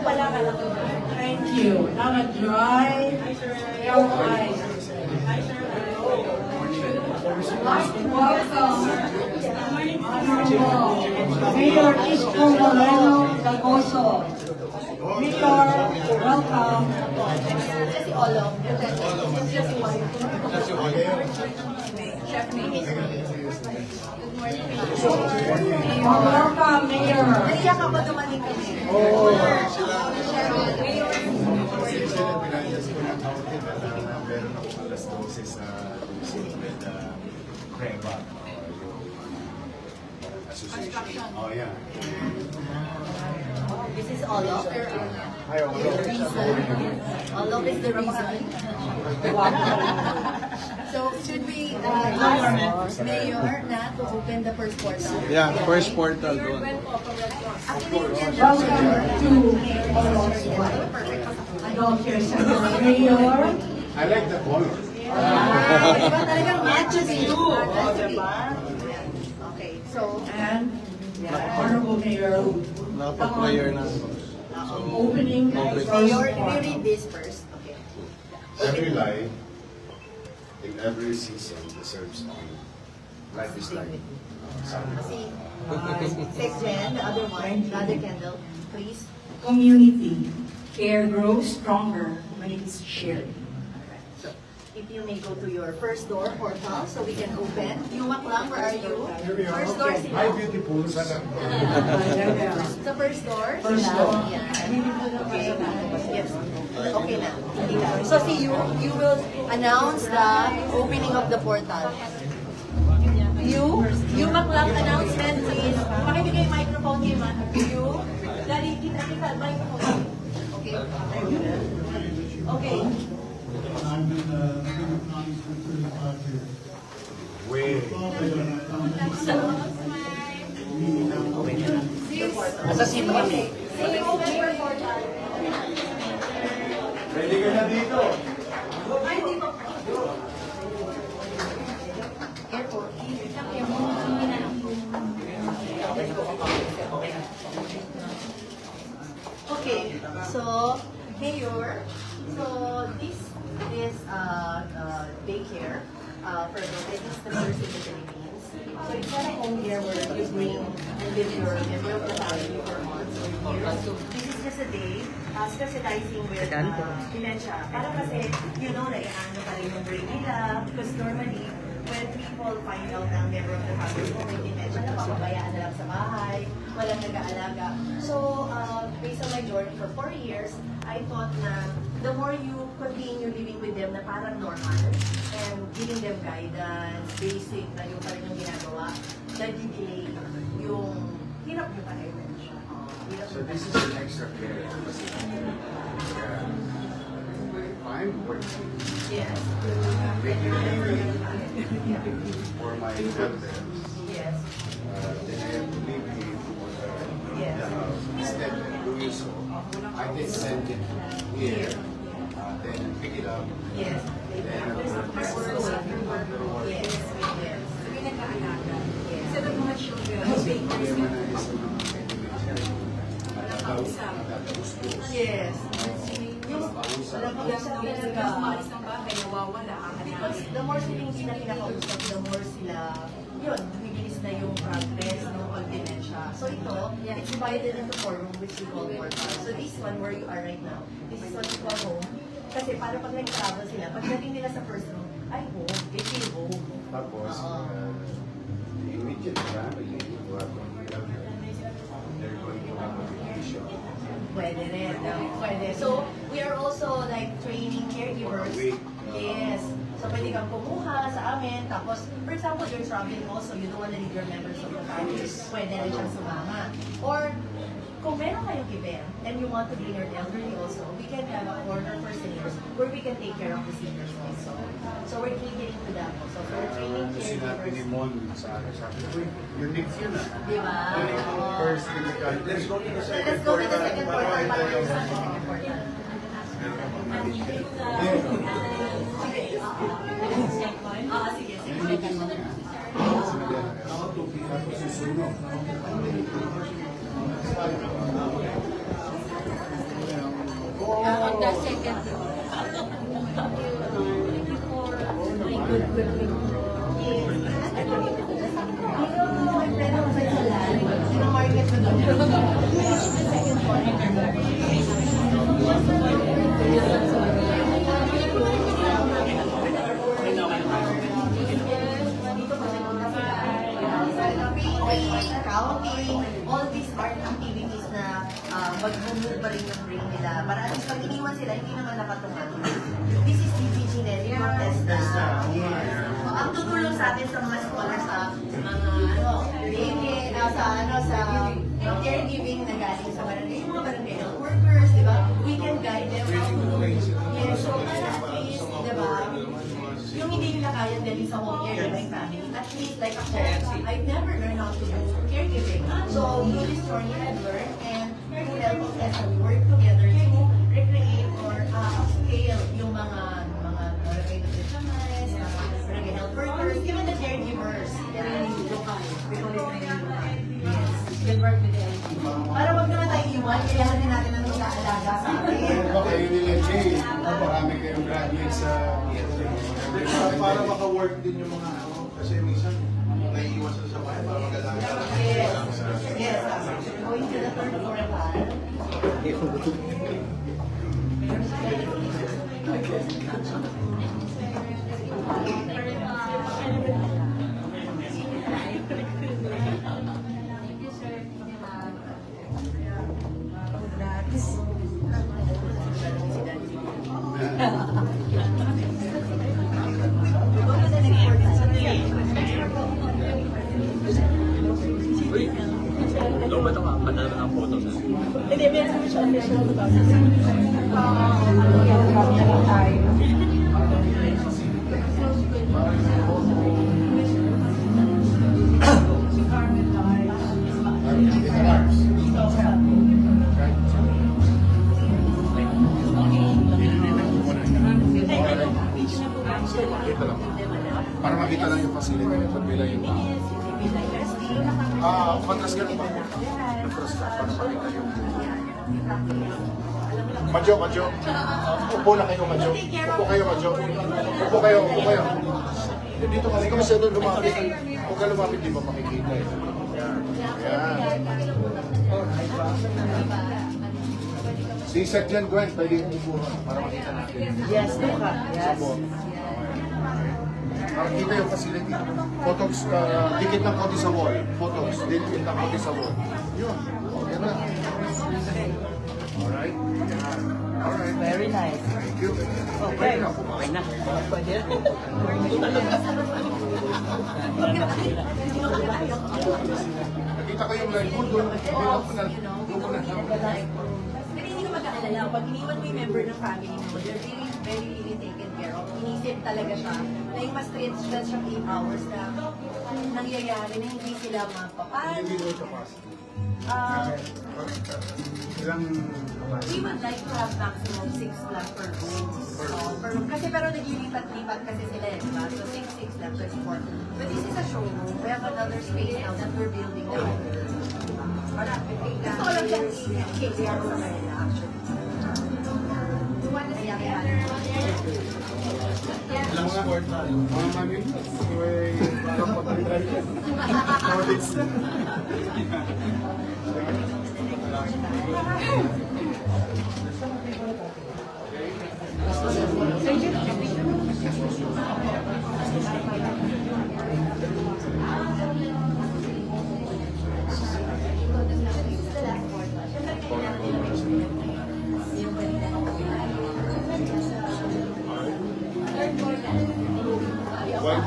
Thank you. Now a dry your eyes. Welcome. Mayor Isko Moreno Dagoso. Mayor, welcome. Welcome, Mayor. Naiyak ako dumating kami. Meron ako alas 12 sa Lucid with Crema, yung association. Oh, yeah. This is Olof. Olof is the reason. So, should we ask Mayor na to open the first portal? Yeah, first portal doon. Welcome to Adultery Center. Mayor. I like the color. Diba talagang matches you? Okay, so, And Honorable Mayor. Nakapag-prayer na. Opening Mayor, first if you portal. read this first. Okay. Every life in every season deserves honor. Life is like See, Sixth Gen, the other one, the other candle, please. Community care grows stronger when it is shared. So, if you may go to your first door portal, so we can open. Yumak lang, where are you? First door sila. Hi, beautiful. Sana. Sa first door First sila. door. Yeah. Okay. Yes. Okay na. So see you will announce the opening of the portal. Yumak lang announcement, please. Pakibigay yung microphone kay Ma. Dali, kita, microphone. Okay. Okay. I've been economics for 35 years. Way. See you open your portal. Ready ka na dito? Ay, di ba? Airport. Okay, so Mayor, so this is daycare for adults. It's the first in the Philippines. So it's not a home here where you bring and live your member of the family for months or years. So this is just a day specializing with dementia. Para kasi, you know, na ano pa rin yung brain nila. Because normally, when people find out na ang member of the family mo may dementia, napapabayaan na lang sa bahay, walang nag-aalaga. So, based on my journey for 4 years, I thought na the more you continue living with them na parang normal and giving them guidance, basic na yung pa rin yung ginagawa, that you delay yung hirap yung pa rin. So this is an extra care. I'm working. Yes. Regularly for my elders. Yes. Then I have to leave him for Yes. the house. Instead of doing so, I can send it here, then pick it up. Yes. Then Yes. Yes. Instead of mga children, yes. Yung umalis ng bahay, nawawala. Because the more sila hindi na pinakausap, the more sila, yun, dumibilis na yung progress ng dementia. So ito, it's divided into 4 rooms which we call portal. So this one where you are right now, this is what we call home. Kasi para pag nag-travel sila, pagdating nila sa first room, ay home, they feel home. Tapos, the immediate family who are going to help them, they're going to have a vacation. Pwede rin. Pwede. So, we are also like training caregivers. For a week. Yes. So, pwede kang kumuha sa amin. Tapos, for example, you're traveling also, you don't want to leave your members of the family. Pwede rin siyang sumama. Or, kung meron kayong event and you want to bring your elderly also, we can have a corner for seniors where we can take care of the seniors also. So, we're catering to that also. So, we're training Sinabi ni caregivers. Mon sa akin, sabi ko, unique yun ah. Diba? Oo. First in the country. Let's go to the So, second let's go to the second portal para sa second portal. Sige, sige. the second floor. Counting, all these art activities na mag-move pa rin yung brain nila. Para at least pag iniwan sila, hindi naman nakatungan. This is DPG net, yung mga testa. Ang tutulong sa atin sa mga scholars sa mga sa caregiving na galing sa barangay, yung mga barangay health workers, di ba? We can guide them how to do it. Yes, so at least, di ba? Yung hindi nila kaya dali sa home care ng family, at least like ako, I've never learned how to do caregiving. So, through this journey I've learned, and through help of us, we work together to recreate or upscale yung mga barangay nutritionists, barangay health workers, even the caregivers. Yes, work with the LG. Para wag naman tayo iwan, kailangan din natin ang mag-aalaga sa atin. Kayo nila, Jay. Marami kayong graduates sa Para maka-work din yung mga kasi minsan naiiwan sa bahay para mag-alaga. Yes. Yes. Going to the third floor pa. Ito ba ito nga? Panalo ng photos? Hindi, meron siya official about Para makita lang yung facility, pagpila yung matras ka lang ba? Matras ka, para makita yung Madjo. Upo na kayo, Madjo. Upo kayo, Madjo. Upo kayo. Dito kasi kami siya doon lumapit. Huwag ka lumapit, di ba makikita eh. Yan. Si Sergeant Gwen, pwede yung upo para makita natin. Yes, Luca. Yes. Para kita yung facility. Photos, dikit ng konti sa wall. Photos, dikit ng konti sa wall. Yun. Okay na. Alright. Alright. Very nice. Thank you. Okay. Okay na. Pwede. Nakita ko yung line mo doon. Doon ko na. Pero hindi ka mag-aalala, pag iniwan mo yung member ng family mo, they're really taken care of. Inisip talaga siya na yung ma-stretch siya 8 hours na nangyayari na hindi sila mapapano. Hindi mo capacity. Ilang We would like to have maximum 6 lang per room. Kasi pero naglilipat-lipat kasi sila, di ba? So 6 lang, 24. But this is a showroom. We have another space now that we're building now. Gusto ko lang siyang i-KCR sa kanila, actually. Ilang sport na? Mga mami? May kapag-drive yan. Audits na.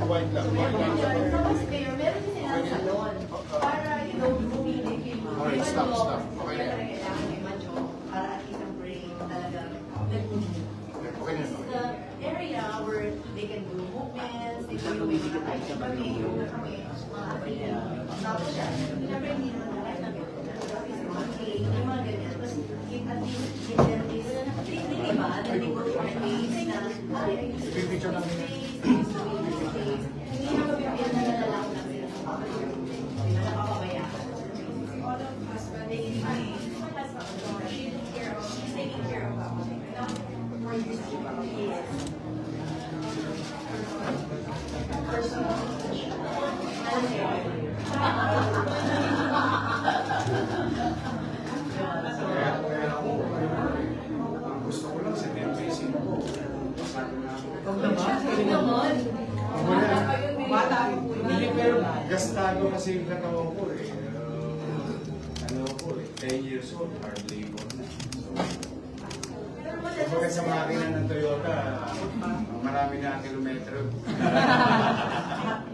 White lang. Meron din silang salon para, bumili kayo. Alright, stop. Okay na yan. Kailangan may madyo para at least ang brain talaga Okay na This is yan. the area where they can do movements, they can do maybe mga yoga kami, mga atin. Tapos siya, siyempre hindi naman natin na mga cake, yung mga ganyan. Tapos at least give them this, di ba? That they will space na, Pipicture namin. hindi na mabibigyan na lang na sila sa mga napapabayaan. They taking care of Delikado kasi yung katawan ko eh. Ano ko eh, 10 years old, hard labor na. So, kumbaga sa makina ng Toyota, marami na kilometro.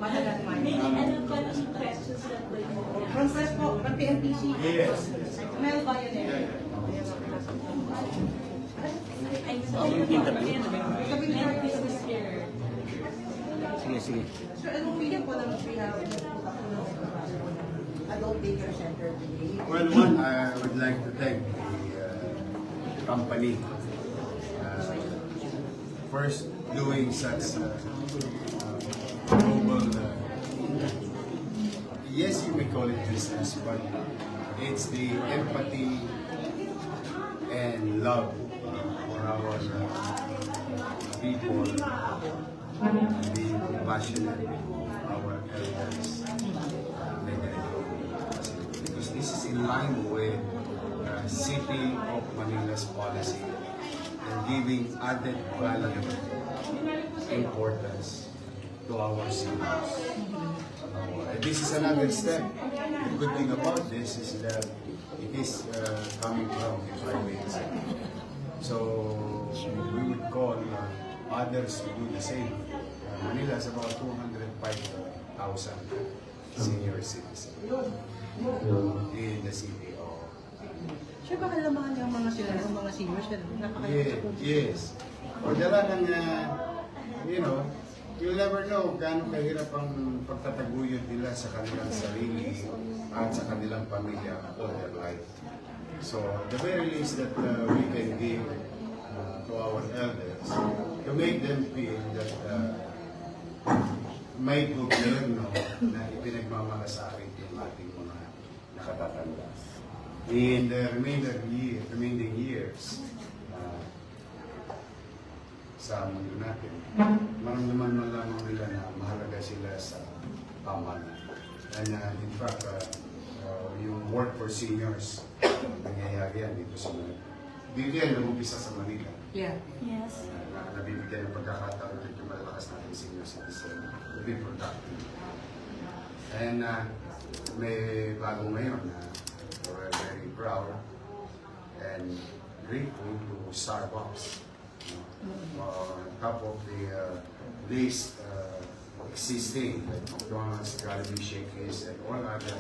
May ano pa ng questions that way mo? Frances po, ng PNPC. Yes. Mel Bayonet. Ay, so yung interview. And this is here. Sige, sige. So, anong feeling po ng adult daycare center today? Well, one, I would like to thank the company. First, doing such global, yes, you may call it business, but it's the empathy and love for our people, being compassionate, our elders. Because this is in line with City of Manila's policy and giving added value, importance to our seniors. This is another step. The good thing about this is that it is coming from the private sector. So we would call others to do the same. Manila is about 205,000 senior citizens in the city. Sure, baka naman yung mga sila, yung mga seniors na Yes. O dala ng, you'll never know gaano kahirap ang pagtataguyod nila sa kanilang sarili at sa kanilang pamilya all their life. So, the very least that we can give to our elders to make them feel that may gobyerno na ipinagmamalasakit yung ating mga nakatatanda. In the remaining years sa mundo natin, maramdaman man lamang nila na mahalaga sila sa pamahalaan. And in fact, yung work for seniors, nangyayari yan dito sa Manila. Dito yan, nag-umpisa sa Manila. Yeah. Yes. Nabibigyan ng pagkakataon dito malalakas natin senior citizen to be productive. And may bago ngayon na we're very proud and grateful to Starbucks. On top of the list existing, like McDonald's, Jollibee, Shakey's, and all other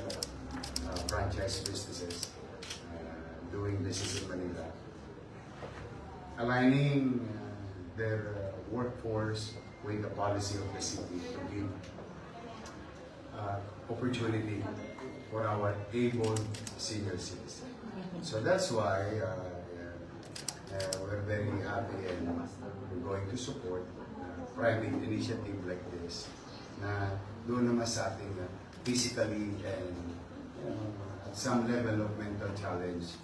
franchise businesses doing business in Manila, aligning their workforce with the policy of the city to give opportunity for our able senior citizens. So that's why we're very happy and we're going to support private initiative like this na doon naman sa ating physically and at some level of mental challenge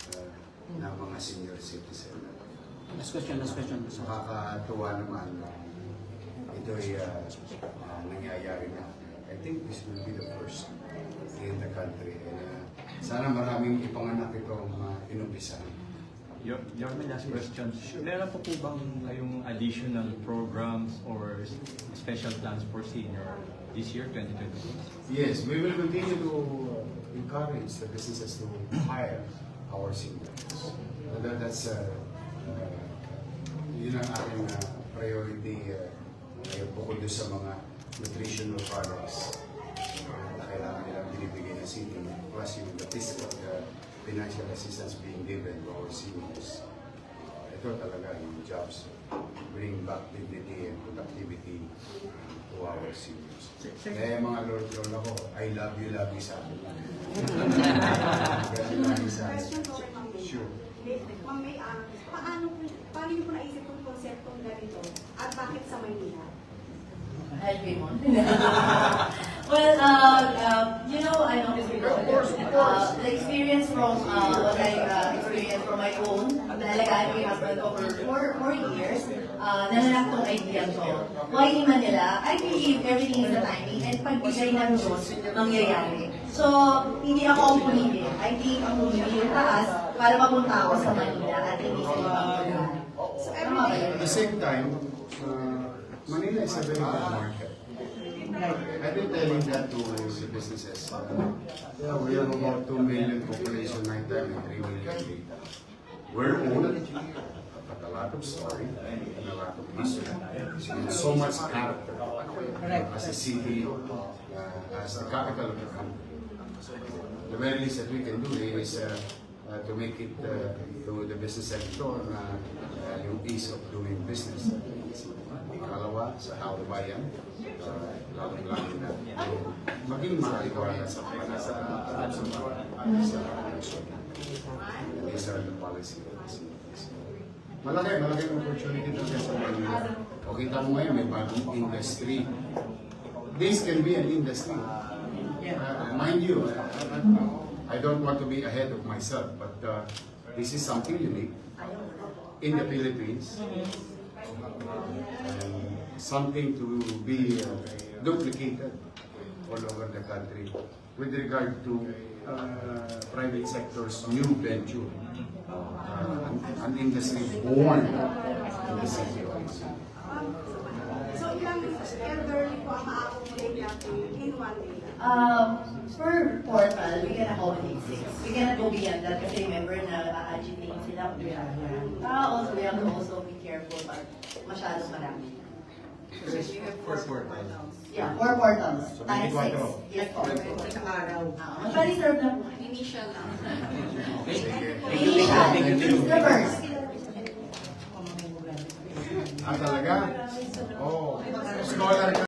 ng mga senior citizen. Last question. Nakakatuwa naman ito'y nangyayari na. I think this will be the first in the country. And sana maraming ipanganak itong inumpisahan. Your last question. Meron po bang kayong additional programs or special plans for senior this year, 2026? Yes, we will continue to encourage the businesses to hire our seniors. That's yun ang aking priority ngayon bukod doon sa mga nutritional products na kailangan nilang binibigay ng city, plus yung the physical financial assistance being given to our seniors. Ito talaga yung jobs, bring back dignity and productivity to our seniors. Kaya mga lord-lola ko, I love you sa akin. Sure. Ma'am May, paano niyo po naisip kung konseptong ganito at bakit sa Maynila? I'll be on. Well, I know this before. The experience from what I experienced from my own, nalagaan ko yung husband ko for 4 years, nanalak tong idea ko. Why in Manila? I believe everything is the timing and pagbigay ng Diyos mangyayari. So, hindi ako ang pumili. I think ang pumili yung taas para mapunta ako sa Manila at hindi sa ibang lugar. So, At the same time, Manila is a very good market. I've been telling that to the businesses. Yeah, we have about 2 million population night time and 3 million day. We're old, but a lot of story and a lot of history. And so much character as a city, as the capital of the country. The very least that we can do is to make it to the business sector na yung ease of doing business. Ikalawa, sa tao bayan, lalong-lalo na maging makaliwala sa these are the policy. Malaking opportunity talaga sa Manila. O kita mo ngayon, may bagong industry. This can be an industry. Mind you, I don't want to be ahead of myself, but this is something unique in the Philippines. Something to be duplicated all over the country with regard to private sector's new venture, an industry born in the city of Quezon. So ilang elderly po ang ma-accommodate natin in one day? Per portal, we can accommodate 6. We cannot go beyond that kasi remember na agitate sila. Also, we have to also be careful pag masyadong marami. For portal. Yeah, 4 portals. Times 6. Yes po. Actually, serve na po. Initial lang. Initial. The first. Talaga? Oh, scholar ka.